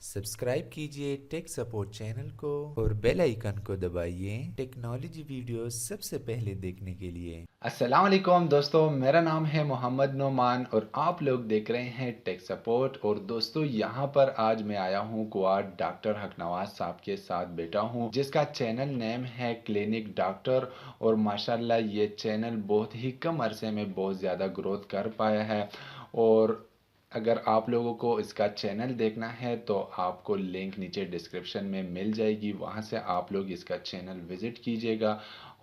Subscribe कीजिए tech support channel को और बेल आइकन को दबाइए टेक्नोलॉजी वीडियो सबसे पहले देखने के लिए। अस्सलाम वालेकुम दोस्तों, मेरा नाम है मोहम्मद नोमान और आप लोग देख रहे हैं टेक सपोर्ट। और दोस्तों यहाँ पर आज मैं आया हूँ क्वाड डॉक्टर हक नवाज साहब के साथ बैठा हूँ, जिसका चैनल नेम है क्लिनिक डॉक्टर। और माशाल्लाह ये चैनल बहुत ही कम अरसे में बहुत ज़्यादा ग्रोथ कर पाया है। और अगर आप लोगों को इसका चैनल देखना है तो आपको लिंक नीचे डिस्क्रिप्शन में मिल जाएगी, वहाँ से आप लोग इसका चैनल विज़िट कीजिएगा।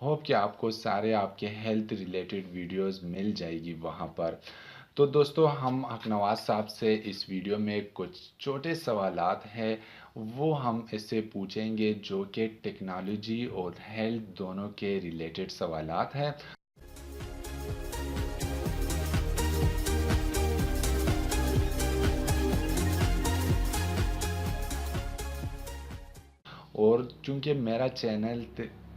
होप कि आपको सारे आपके हेल्थ रिलेटेड वीडियोस मिल जाएगी वहाँ पर। तो दोस्तों हम हक नवाज साहब से इस वीडियो में कुछ छोटे सवालात हैं वो हम इससे पूछेंगे, जो कि टेक्नोलॉजी और हेल्थ दोनों के रिलेटेड सवालात हैं। और चूंकि मेरा चैनल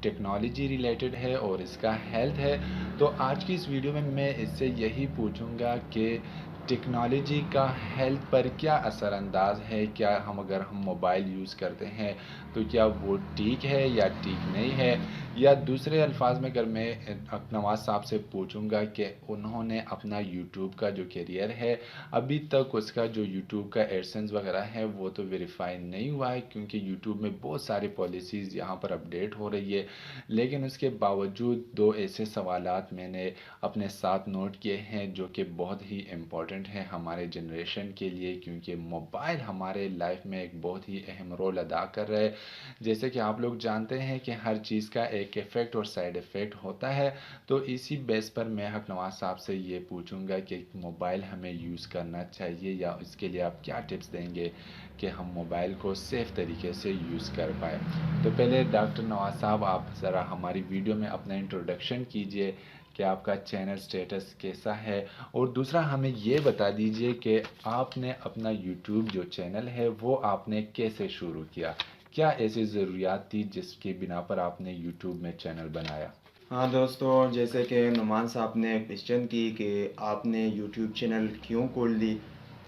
टेक्नोलॉजी रिलेटेड है और इसका हेल्थ है, तो आज की इस वीडियो में मैं इससे यही पूछूंगा कि टेक्नोलॉजी का हेल्थ पर क्या असरअंदाज है। क्या हम अगर हम मोबाइल यूज़ करते हैं तो क्या वो ठीक है या ठीक नहीं है। या दूसरे अल्फाज में अगर मैं नवाज साहब से पूछूंगा कि उन्होंने अपना यूट्यूब का जो करियर है, अभी तक उसका जो यूट्यूब का एडसेंस वगैरह है वो तो वेरीफाई नहीं हुआ है, क्योंकि यूट्यूब में बहुत सारी पॉलिसीज़ यहाँ पर अपडेट हो रही है। लेकिन उसके बावजूद दो ऐसे सवालात मैंने अपने साथ नोट किए हैं जो कि बहुत ही इम्पोर्टेंट हैं हमारे जनरेशन के लिए, क्योंकि मोबाइल हमारे लाइफ में एक बहुत ही अहम रोल अदा कर रहा है। जैसे कि आप लोग जानते हैं कि हर चीज़ का एक इफ़ेक्ट और साइड इफ़ेक्ट होता है। तो इसी बेस पर मैं हक नवाज साहब से ये पूछूंगा कि मोबाइल हमें यूज़ करना चाहिए, या इसके लिए आप क्या टिप्स देंगे कि हम मोबाइल को सेफ़ तरीके से यूज़ कर पाए। तो पहले डॉक्टर नवाज साहब आप ज़रा हमारी वीडियो में अपना इंट्रोडक्शन कीजिए कि आपका चैनल स्टेटस कैसा है, और दूसरा हमें ये बता दीजिए कि आपने अपना यूट्यूब जो चैनल है वो आपने कैसे शुरू किया। क्या ऐसी ज़रूरियात थी जिसके बिना पर आपने यूट्यूब में चैनल बनाया। हाँ दोस्तों, जैसे कि नुमान साहब ने क्वेश्चन की कि आपने यूट्यूब चैनल क्यों खोल दी,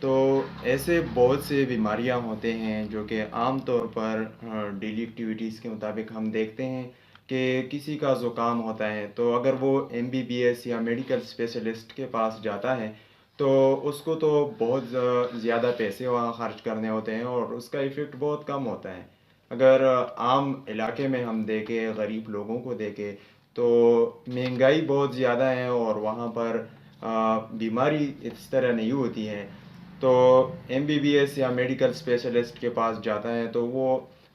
तो ऐसे बहुत से बीमारियां होते हैं जो कि आम तौर पर डेली एक्टिविटीज़ के मुताबिक हम देखते हैं कि किसी का ज़ुकाम होता है, तो अगर वो एमबीबीएस या मेडिकल स्पेशलिस्ट के पास जाता है तो उसको तो बहुत ज़्यादा पैसे वहाँ खर्च करने होते हैं और उसका इफ़ेक्ट बहुत कम होता है। अगर आम इलाके में हम देखें, गरीब लोगों को देखें, तो महंगाई बहुत ज़्यादा है और वहाँ पर बीमारी इस तरह नहीं होती है। तो एमबीबीएस या मेडिकल स्पेशलिस्ट के पास जाता है तो वो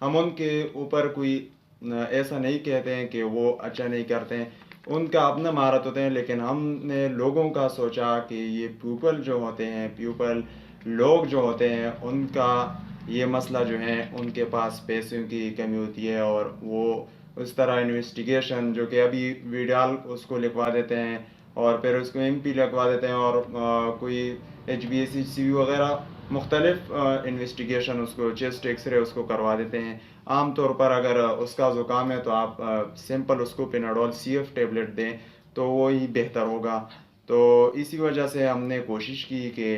हम उनके ऊपर कोई ऐसा नहीं कहते हैं कि वो अच्छा नहीं करते हैं, उनका अपना महारत होते हैं। लेकिन हमने लोगों का सोचा कि ये पीपल जो होते हैं, पीपल लोग जो होते हैं, उनका ये मसला जो है, उनके पास पैसों की कमी होती है और वो उस तरह इन्वेस्टिगेशन जो कि अभी वीडाल उसको लिखवा देते हैं और फिर उसको एमपी लिखवा देते हैं और कोई HbA1c वगैरह मुख्तलिफ इन्वेस्टिगेशन, उसको चेस्ट एक्सरे उसको करवा देते हैं। आम तौर पर अगर उसका ज़ुकाम है तो आप सिंपल उसको पेनाडोल CF टेबलेट दें तो वो ही बेहतर होगा। तो इसी वजह से हमने कोशिश की कि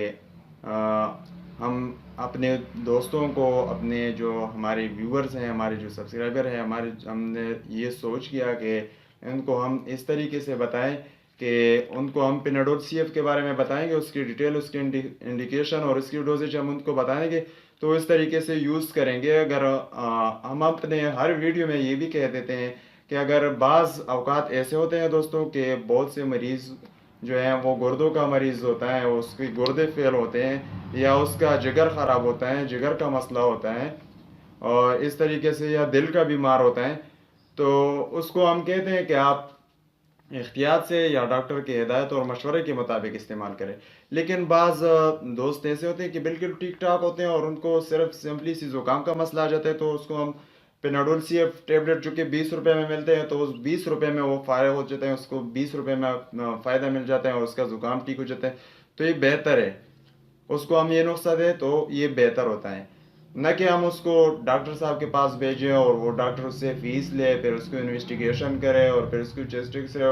हम अपने दोस्तों को, अपने जो हमारे व्यूअर्स हैं, हमारे जो सब्सक्राइबर हैं, हमने ये सोच किया कि उनको हम इस तरीके से बताएं कि उनको हम पेनाडोल CF के बारे में बताएंगे, उसकी डिटेल, उसकी इंडिकेशन और उसकी डोजेज हम उनको बताएंगे, तो इस तरीके से यूज़ करेंगे। अगर हम अपने हर वीडियो में ये भी कह देते हैं कि अगर बाज़ अवकात ऐसे होते हैं दोस्तों कि बहुत से मरीज़ जो है वो गुर्दों का मरीज़ होता है, उसके गुर्दे फेल होते हैं या उसका जिगर ख़राब होता है, जिगर का मसला होता है और इस तरीके से, या दिल का बीमार होता है, तो उसको हम कहते हैं कि आप एहतियात से या डॉक्टर की हिदायत और मशवरे के मुताबिक इस्तेमाल करें। लेकिन बाज़ दोस्त ऐसे होते हैं कि बिल्कुल ठीक ठाक होते हैं और उनको सिर्फ सिंपली सी ज़ुकाम का मसला आ जाता है, तो उसको हम पेनाडोल CF टेबलेट जो कि 20 रुपए में मिलते हैं, तो उस 20 रुपए में वो फायदा हो जाते हैं, उसको 20 रुपए में फ़ायदा मिल जाता है और उसका ज़ुकाम ठीक हो जाता है। तो ये बेहतर है, उसको हम ये नुस्खा दें तो ये बेहतर होता है, न कि हम उसको डॉक्टर साहब के पास भेजें और वो डॉक्टर उससे फ़ीस ले, फिर उसको इन्वेस्टिगेशन करे और फिर उसको चेस्ट एक्सरे,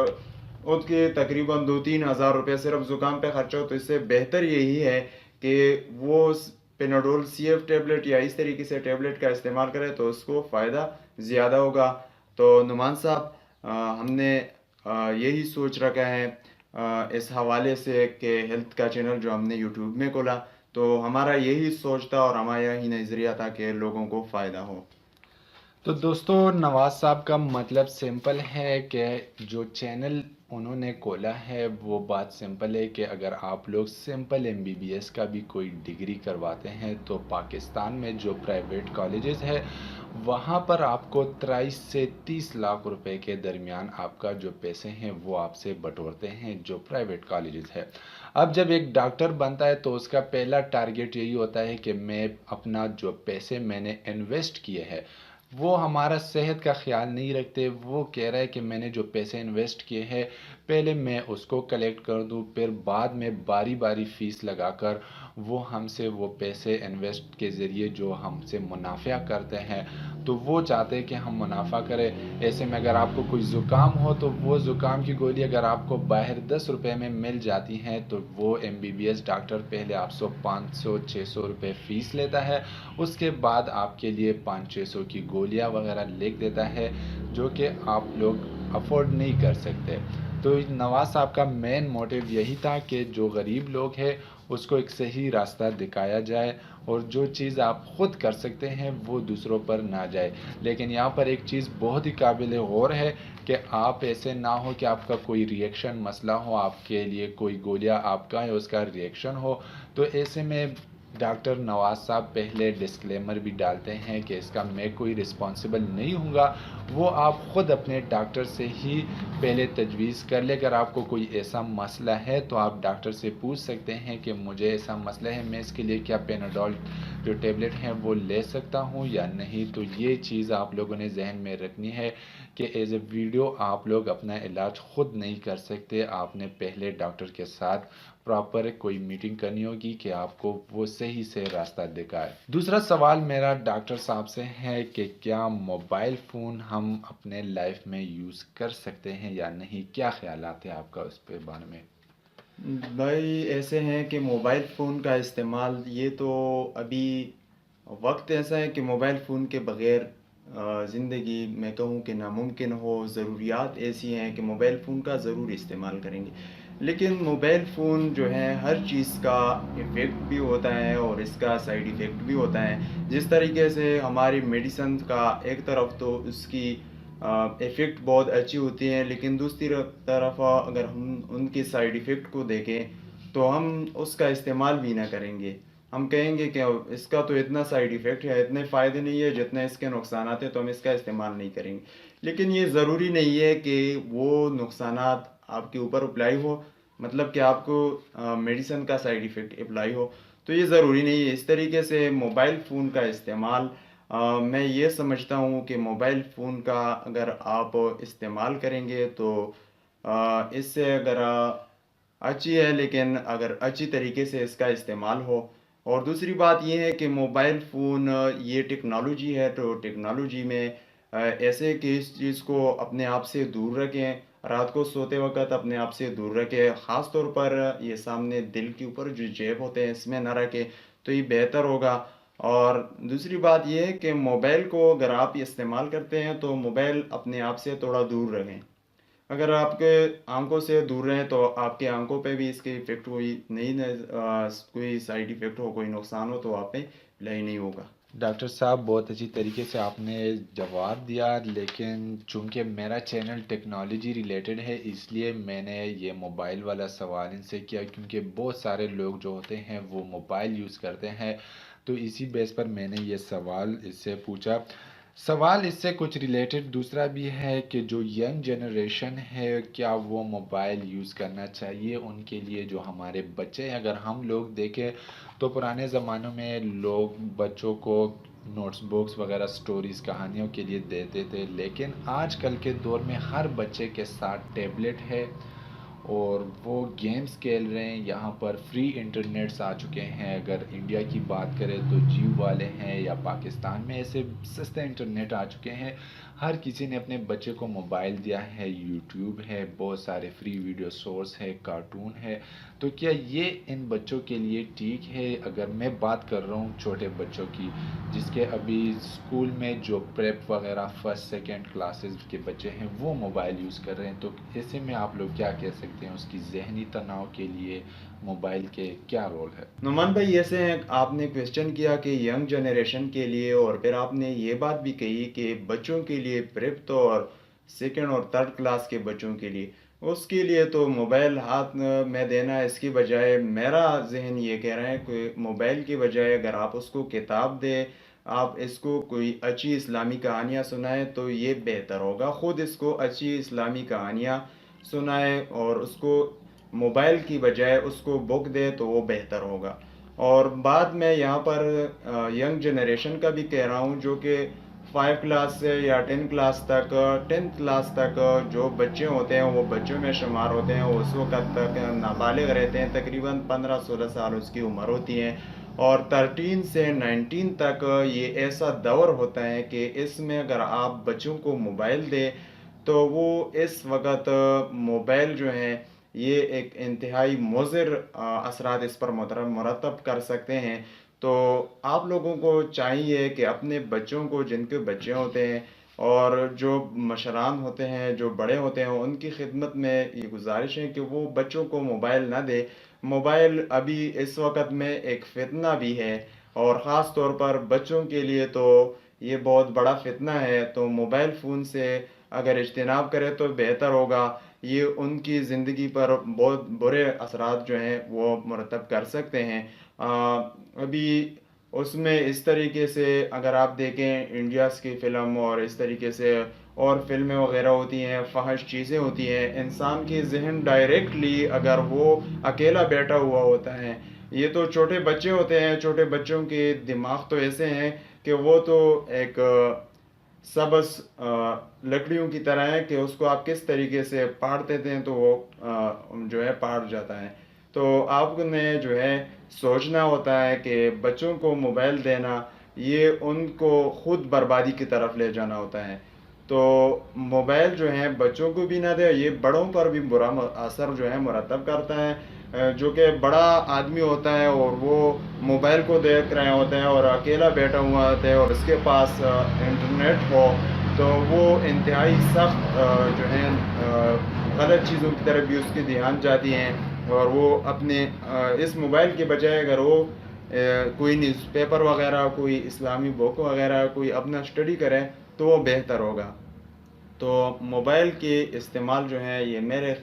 उसके तकरीबन 2-3 हज़ार रुपये सिर्फ ज़ुकाम पे खर्चा हो। तो इससे बेहतर यही है कि वो पेनाडोल CF टेबलेट या इस तरीके से टेबलेट का इस्तेमाल करे तो उसको फ़ायदा ज़्यादा होगा। तो नुमान साहब, हमने यही सोच रखा है इस हवाले से कि हेल्थ का चैनल जो हमने यूट्यूब में खोला, तो हमारा यही सोच था और हमारा यही नज़रिया था कि लोगों को फ़ायदा हो। तो दोस्तों, नवाज साहब का मतलब सिंपल है कि जो चैनल उन्होंने खोला है वो बात सिंपल है कि अगर आप लोग सिंपल MBBS का भी कोई डिग्री करवाते हैं तो पाकिस्तान में जो प्राइवेट कॉलेजेस है वहाँ पर आपको 23 से 30 लाख रुपए के दरमियान आपका जो पैसे हैं वो आपसे बटोरते हैं जो प्राइवेट कॉलेजेस है। अब जब एक डॉक्टर बनता है तो उसका पहला टारगेट यही होता है कि मैं अपना जो पैसे मैंने इन्वेस्ट किए हैं, वो हमारा सेहत का ख्याल नहीं रखते। वो कह रहा है कि मैंने जो पैसे इन्वेस्ट किए हैं पहले मैं उसको कलेक्ट कर दूं, फिर बाद में बारी बारी फ़ीस लगाकर वो हमसे वो पैसे इन्वेस्ट के ज़रिए जो हमसे मुनाफा करते हैं, तो वो चाहते हैं कि हम मुनाफा करें। ऐसे में अगर आपको कोई ज़ुकाम हो तो वो ज़ुकाम की गोली अगर आपको बाहर 10 रुपए में मिल जाती हैं तो वो MBBS डॉक्टर पहले आपसे 500-600 रुपए फ़ीस लेता है, उसके बाद आपके लिए 500-600 की गोलियां वगैरह लिख देता है जो कि आप लोग अफोर्ड नहीं कर सकते। तो नवाज साहब का मेन मोटिव यही था कि जो गरीब लोग हैं उसको एक सही रास्ता दिखाया जाए और जो चीज़ आप खुद कर सकते हैं वो दूसरों पर ना जाए। लेकिन यहाँ पर एक चीज़ बहुत ही काबिल गौर है कि आप ऐसे ना हो कि आपका कोई रिएक्शन मसला हो, आपके लिए कोई गोलियां आपका है उसका रिएक्शन हो, तो ऐसे में डॉक्टर नवाज साहब पहले डिस्क्लेमर भी डालते हैं कि इसका मैं कोई रिस्पॉन्सिबल नहीं हूँगा। वो आप ख़ुद अपने डॉक्टर से ही पहले तजवीज़ कर ले। अगर आपको कोई ऐसा मसला है तो आप डॉक्टर से पूछ सकते हैं कि मुझे ऐसा मसला है, मैं इसके लिए क्या पेनाडोल जो टेबलेट हैं वो ले सकता हूँ या नहीं। तो ये चीज़ आप लोगों ने जहन में रखनी है कि एज ए वीडियो आप लोग अपना इलाज ख़ुद नहीं कर सकते। आपने पहले डॉक्टर के साथ प्रॉपर कोई मीटिंग करनी होगी कि आपको वो सही से रास्ता दिखाए। दूसरा सवाल मेरा डॉक्टर साहब से है कि क्या मोबाइल फ़ोन हम अपने लाइफ में यूज़ कर सकते हैं या नहीं? क्या ख्यालात है आपका उस पे बारे में? भाई ऐसे हैं कि मोबाइल फ़ोन का इस्तेमाल ये तो अभी वक्त ऐसा है कि मोबाइल फ़ोन के बग़ैर ज़िंदगी मैं कहूँ कि नामुमकिन हो। ज़रूरियात ऐसी हैं कि मोबाइल फ़ोन का ज़रूर इस्तेमाल करेंगे, लेकिन मोबाइल फ़ोन जो है हर चीज़ का इफ़ेक्ट भी होता है और इसका साइड इफ़ेक्ट भी होता है। जिस तरीके से हमारी मेडिसिन का एक तरफ तो उसकी इफ़ेक्ट बहुत अच्छी होती हैं, लेकिन दूसरी तरफ अगर हम उनके साइड इफ़ेक्ट को देखें तो हम उसका इस्तेमाल भी ना करेंगे। हम कहेंगे कि इसका तो इतना साइड इफ़ेक्ट है, इतने फ़ायदे नहीं है जितने इसके नुकसानात हैं, तो हम इसका इस्तेमाल नहीं करेंगे। लेकिन ये ज़रूरी नहीं है कि वो नुकसानात आपके ऊपर अप्लाई हो, मतलब कि आपको मेडिसिन का साइड इफ़ेक्ट अप्लाई हो, तो ये ज़रूरी नहीं है। इस तरीके से मोबाइल फ़ोन का इस्तेमाल मैं ये समझता हूँ कि मोबाइल फ़ोन का अगर आप इस्तेमाल करेंगे तो इससे अगर अच्छी है, लेकिन अगर अच्छी तरीके से इसका इस्तेमाल हो। और दूसरी बात ये है कि मोबाइल फ़ोन ये टेक्नोलॉजी है, तो टेक्नोलॉजी में ऐसे कि इस चीज़ को अपने आप से दूर रखें, रात को सोते वक़्त अपने आप से दूर रखें। ख़ास तौर पर ये सामने दिल के ऊपर जो जेब होते हैं इसमें ना रखें, तो ये बेहतर होगा। और दूसरी बात ये है कि मोबाइल को अगर आप इस्तेमाल करते हैं तो मोबाइल अपने आप से थोड़ा दूर रखें। अगर आपके आंखों से दूर रहें तो आपकी आंखों पे भी इसके इफ़ेक्ट कोई साइड इफ़ेक्ट हो, कोई नुकसान हो तो आप पे इलाज नहीं होगा। डॉक्टर साहब, बहुत अच्छी तरीके से आपने जवाब दिया, लेकिन चूंकि मेरा चैनल टेक्नोलॉजी रिलेटेड है इसलिए मैंने ये मोबाइल वाला सवाल इनसे किया, क्योंकि बहुत सारे लोग जो होते हैं वो मोबाइल यूज़ करते हैं, तो इसी बेस पर मैंने ये सवाल इससे पूछा। सवाल इससे कुछ रिलेटेड दूसरा भी है कि जो यंग जनरेशन है क्या वो मोबाइल यूज़ करना चाहिए उनके लिए? जो हमारे बच्चे हैं, अगर हम लोग देखें तो पुराने ज़मानों में लोग बच्चों को नोट्स बुक्स वगैरह स्टोरीज़ कहानियों के लिए देते थे, लेकिन आजकल के दौर में हर बच्चे के साथ टैबलेट है और वो गेम्स खेल रहे हैं। यहाँ पर फ्री इंटरनेट्स आ चुके हैं। अगर इंडिया की बात करें तो जियो वाले हैं, या पाकिस्तान में ऐसे सस्ते इंटरनेट आ चुके हैं। हर किसी ने अपने बच्चे को मोबाइल दिया है, यूट्यूब है, बहुत सारे फ्री वीडियो सोर्स है, कार्टून है, تو کیا یہ ان بچوں کے لیے ٹھیک ہے؟ اگر میں بات کر رہا ہوں چھوٹے بچوں کی، جس کے ابھی اسکول میں جو پریپ وغیرہ فرسٹ سیکنڈ کلاسز کے بچے ہیں وہ موبائل یوز کر رہے ہیں، تو ایسے میں آپ لوگ کیا کہہ سکتے ہیں اس کی ذہنی تناؤ کے لیے موبائل کے کیا رول ہے؟ نعمان بھائی، ایسے آپ نے کویسچن کیا کہ ینگ جنریشن کے لیے، اور پھر آپ نے یہ بات بھی کہی کہ بچوں کے لیے پریپ تو اور سیکنڈ اور تھرڈ کلاس کے بچوں کے لیے، اس کے لیے تو موبائل ہاتھ میں دینا، اس کی بجائے میرا ذہن یہ کہہ رہا ہے کہ موبائل کی بجائے اگر آپ اس کو کتاب دیں، آپ اس کو کوئی اچھی اسلامی کہانیاں سنائیں تو یہ بہتر ہوگا. خود اس کو اچھی اسلامی کہانیاں سنائیں اور اس کو موبائل کی بجائے اس کو بک دے تو وہ بہتر ہوگا. اور بعد میں یہاں پر ینگ جنریشن کا بھی کہہ رہا ہوں، جو کہ 5 کلاس سے یا 10 کلاس تک، 10th کلاس تک جو بچے ہوتے ہیں وہ بچوں میں شمار ہوتے ہیں. اس وقت تک نابالغ رہتے ہیں، تقریباً 15-16 سال اس کی عمر ہوتی ہے. اور 13 سے 19 تک یہ ایسا دور ہوتا ہے کہ اس میں اگر آپ بچوں کو موبائل دیں تو وہ اس وقت موبائل جو ہے یہ ایک انتہائی مضر اثرات اس پر مرتب کر سکتے ہیں. تو آپ لوگوں کو چاہیے کہ اپنے بچوں کو، جن کے بچے ہوتے ہیں اور جو مشران ہوتے ہیں، جو بڑے ہوتے ہیں، ان کی خدمت میں یہ گزارش ہے کہ وہ بچوں کو موبائل نہ دے. موبائل ابھی اس وقت میں ایک فتنہ بھی ہے، اور خاص طور پر بچوں کے لیے تو یہ بہت بڑا فتنہ ہے. تو موبائل فون سے اگر اجتناب کرے تو بہتر ہوگا. یہ ان کی زندگی پر بہت برے اثرات جو ہیں وہ مرتب کر سکتے ہیں. ابھی اس میں اس طریقے سے اگر آپ دیکھیں انڈیاز کی فلم اور اس طریقے سے اور فلمیں وغیرہ ہوتی ہیں، فحش چیزیں ہوتی ہیں، انسان کی ذہن ڈائریکٹلی اگر وہ اکیلا بیٹھا ہوا ہوتا ہے، یہ تو چھوٹے بچے ہوتے ہیں، چھوٹے بچوں کے دماغ تو ایسے ہیں کہ وہ تو ایک سبز لکڑیوں کی طرح ہے کہ اس کو آپ کس طریقے سے پاڑتے ہیں تو وہ جو ہے پاڑ جاتا ہے. تو آپ نے جو ہے سوچنا ہوتا ہے کہ بچوں کو موبائل دینا یہ ان کو خود بربادی کی طرف لے جانا ہوتا ہے. تو موبائل جو ہے بچوں کو بھی نہ دے، یہ بڑوں پر بھی برا اثر جو ہے مرتب کرتا ہے. جو کہ بڑا آدمی ہوتا ہے اور وہ موبائل کو دیکھ رہے ہوتے ہیں اور اکیلا بیٹھا ہوا ہوتا ہے اور اس کے پاس انٹرنیٹ ہو، تو وہ انتہائی سخت جو ہے غلط چیزوں کی طرف بھی اس کی دھیان جاتی ہیں. اور وہ اپنے اس موبائل کے بجائے اگر وہ کوئی نیوز پیپر وغیرہ، کوئی اسلامی بک وغیرہ کوئی اپنا اسٹڈی کریں تو وہ بہتر ہوگا. تو موبائل کے استعمال جو ہے یہ میرے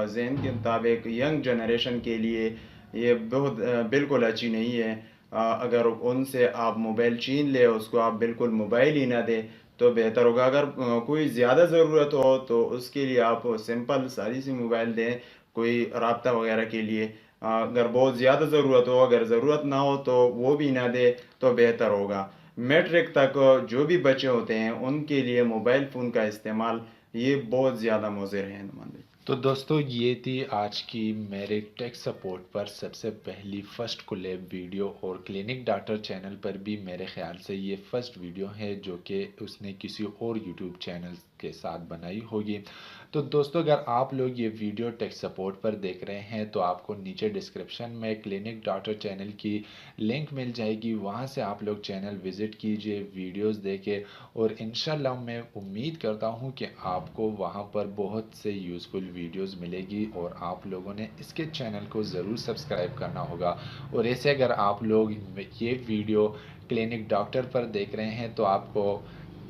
ذہن کے مطابق ینگ جنریشن کے لیے یہ بہت بالکل اچھی نہیں ہے. اگر ان سے آپ موبائل چھین لے، اس کو آپ بالکل موبائل ہی نہ دیں تو بہتر ہوگا. اگر کوئی زیادہ ضرورت ہو تو اس کے لیے آپ سمپل سادی سی موبائل دیں، کوئی رابطہ وغیرہ کے لیے. اگر بہت زیادہ ضرورت ہو، اگر ضرورت نہ ہو تو وہ بھی نہ دے تو بہتر ہوگا. میٹرک تک جو بھی بچے ہوتے ہیں ان کے لیے موبائل فون کا استعمال یہ بہت زیادہ مضر ہے. تو دوستو یہ تھی آج کی میرے ٹیک سپورٹ پر سب سے پہلی فرسٹ کولیب ویڈیو، اور کلینک ڈاکٹر چینل پر بھی میرے خیال سے یہ فرسٹ ویڈیو ہے جو کہ اس نے کسی اور یوٹیوب چینل کے ساتھ بنائی ہوگی. تو دوستو اگر آپ لوگ یہ ویڈیو ٹیک سپورٹ پر دیکھ رہے ہیں تو آپ کو نیچے ڈسکرپشن میں کلینک ڈاکٹر چینل کی لنک مل جائے گی، وہاں سے آپ لوگ چینل وزٹ کیجئے، ویڈیوز دیکھیں، اور انشاءاللہ میں امید کرتا ہوں کہ آپ کو وہاں پر بہت سے یوزفل ویڈیوز ملے گی، اور آپ لوگوں نے اس کے چینل کو ضرور سبسکرائب کرنا ہوگا. اور ایسے اگر آپ لوگ یہ ویڈیو کلینک ڈاکٹر پر دیکھ رہے ہیں تو آپ کو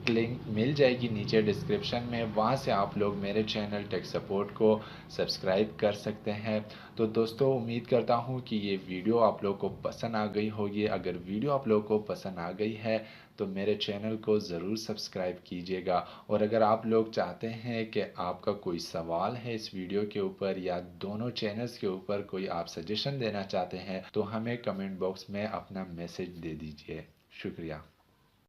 لنک مل جائے گی نیچے ڈسکرپشن میں، وہاں سے آپ لوگ میرے چینل ٹیک سپورٹ کو سبسکرائب کر سکتے ہیں. تو دوستو امید کرتا ہوں کہ یہ ویڈیو آپ لوگ کو پسند آ گئی ہوگی. اگر ویڈیو آپ لوگ کو پسند آ گئی ہے تو میرے چینل کو ضرور سبسکرائب کیجیے گا. اور اگر آپ لوگ چاہتے ہیں کہ آپ کا کوئی سوال ہے اس ویڈیو کے اوپر یا دونوں چینلز کے اوپر کوئی آپ سجیشن دینا چاہتے ہیں تو ہمیں کمنٹ باکس میں اپنا میسج دے دیجیے. شکریہ.